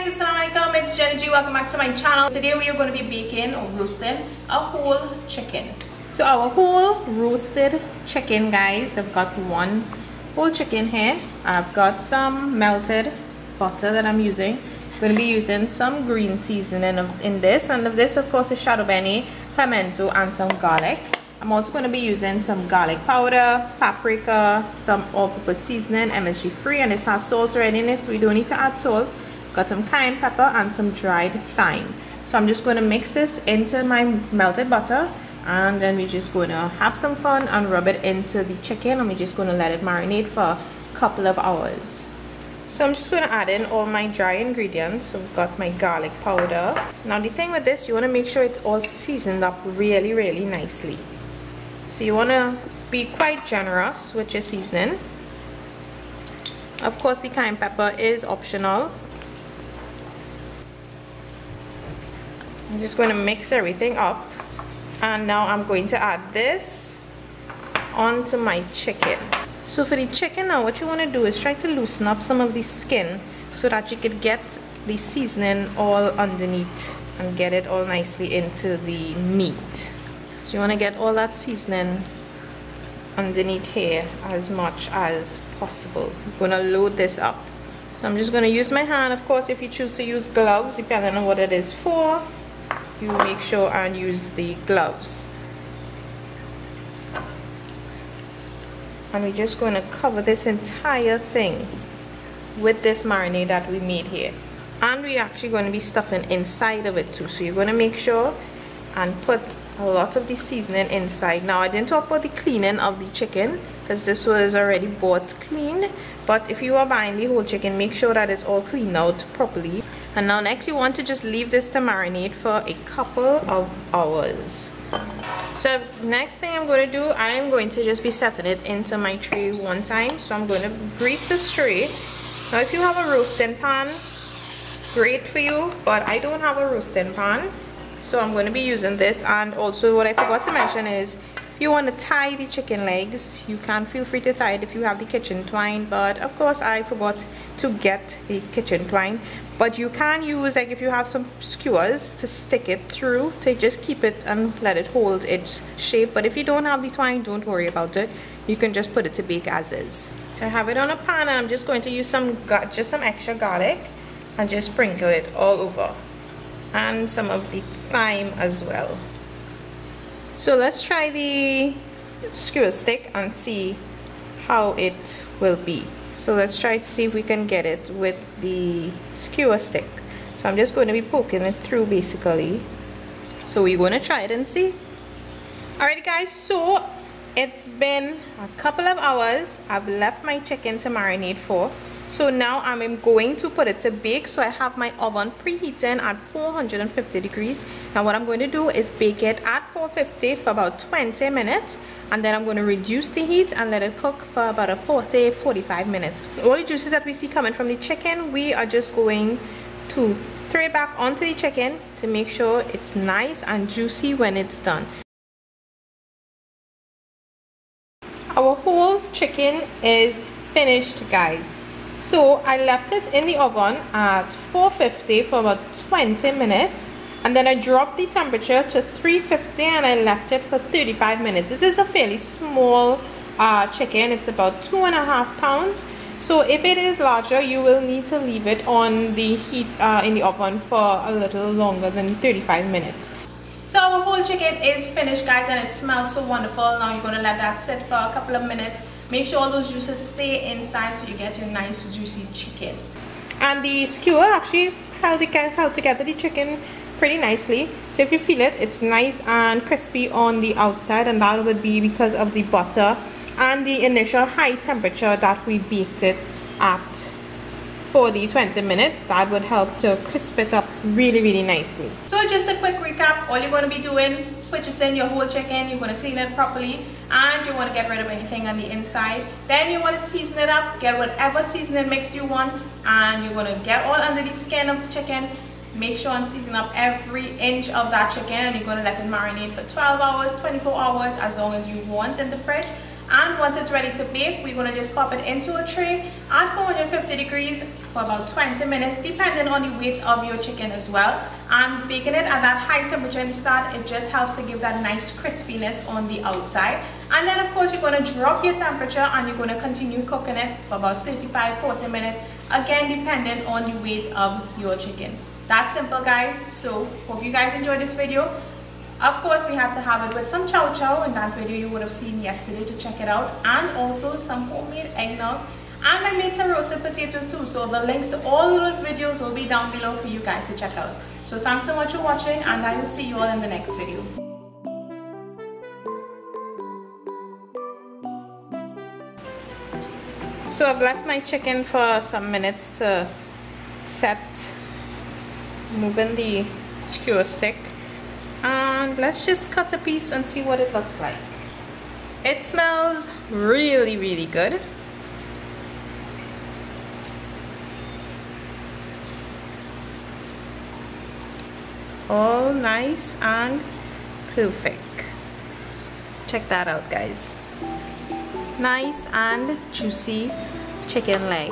guys, Assalamualaikum, it's Jenny G. Welcome back to my channel. Today we are going to be baking or roasting a whole chicken. So our whole roasted chicken, guys, I've got one whole chicken here. I've got some melted butter that I'm using. I'm going to be using some green seasoning in this, and this of course is shadow beni, pimento, and some garlic. I'm also going to be using some garlic powder, paprika, some all-purpose seasoning, MSG free, and this has salt already in it, so we don't need to add salt. Got some cayenne pepper and some dried thyme. So I'm just going to mix this into my melted butter, and then we're just going to have some fun and rub it into the chicken, and we're just going to let it marinate for a couple of hours. So I'm just going to add in all my dry ingredients. So we've got my garlic powder. Now the thing with this, you want to make sure it's all seasoned up really nicely. So you want to be quite generous with your seasoning. Of course the cayenne pepper is optional. I'm just going to mix everything up, and now I'm going to add this onto my chicken. So for the chicken now, what you want to do is try to loosen up some of the skin so that you could get the seasoning all underneath and get it all nicely into the meat. So you want to get all that seasoning underneath here as much as possible. I'm going to load this up. So I'm just going to use my hand. Of course, if you choose to use gloves, depending on what it is for, you make sure and use the gloves. And we're just going to cover this entire thing with this marinade that we made here. And we're actually going to be stuffing inside of it too. So you're going to make sure and put a lot of the seasoning inside. Now I didn't talk about the cleaning of the chicken because this was already bought clean, but if you are buying the whole chicken, make sure that it's all cleaned out properly. And now next you want to just leave this to marinate for a couple of hours. So next thing I'm going to do, I am going to just be setting it into my tray one time. So I'm going to grease this tray. Now if you have a roasting pan, great for you, but I don't have a roasting pan, so I'm going to be using this. And also what I forgot to mention is, if you want to tie the chicken legs, you can feel free to tie it if you have the kitchen twine, but of course I forgot to get the kitchen twine. But you can use, like if you have some skewers, to stick it through to just keep it and let it hold its shape. But if you don't have the twine, don't worry about it, you can just put it to bake as is. So I have it on a pan, and I'm just going to use some extra garlic and just sprinkle it all over, and some of the thyme as well. So let's try the skewer stick and see how it will be. So let's try to see if we can get it with the skewer stick. So I'm just going to be poking it through basically. So we're going to try it and see. Alright guys, so it's been a couple of hours. I've left my chicken to marinate for. So now I'm going to put it to bake. So I have my oven preheating at 450 degrees. Now what I'm going to do is bake it at 450 for about 20 minutes. And then I'm going to reduce the heat and let it cook for about a 40-45 minutes. All the juices that we see coming from the chicken, we are just going to throw it back onto the chicken to make sure it's nice and juicy when it's done. Our whole chicken is finished, guys. So I left it in the oven at 450 for about 20 minutes, and then I dropped the temperature to 350 and I left it for 35 minutes. This is a fairly small chicken. It's about 2.5 pounds. So if it is larger, you will need to leave it on the heat in the oven for a little longer than 35 minutes. So our whole chicken is finished, guys, and it smells so wonderful. Now you're going to let that sit for a couple of minutes. Make sure all those juices stay inside so you get your nice juicy chicken. And the skewer actually held together the chicken pretty nicely. So if you feel it, it's nice and crispy on the outside, and that would be because of the butter and the initial high temperature that we baked it at for the 20 minutes. That would help to crisp it up really nicely. So just a quick recap, all you're going to be doing, purchasing your whole chicken, you're going to clean it properly, and you want to get rid of anything on the inside. Then you want to season it up, get whatever seasoning mix you want, and you're going to get all under the skin of the chicken. Make sure and season up every inch of that chicken, and you're going to let it marinate for 12 hours, 24 hours, as long as you want in the fridge. And once it's ready to bake, we're going to just pop it into a tray at 450 degrees for about 20 minutes, depending on the weight of your chicken as well. And baking it at that high temperature in the start, it just helps to give that nice crispiness on the outside. And then of course you're going to drop your temperature and you're going to continue cooking it for about 35-40 minutes, again depending on the weight of your chicken. That's simple, guys. So hope you guys enjoyed this video. Of course, we had to have it with some chow chow. In that video you would have seen yesterday, to check it out, and also some homemade eggnog, and I made some roasted potatoes too. So the links to all of those videos will be down below for you guys to check out. So thanks so much for watching, and I will see you all in the next video. So I've left my chicken for some minutes to set, moving the skewer stick, and let's just cut a piece and see what it looks like. It smells really, really good. All nice and perfect. Check that out, guys. Nice and juicy chicken leg.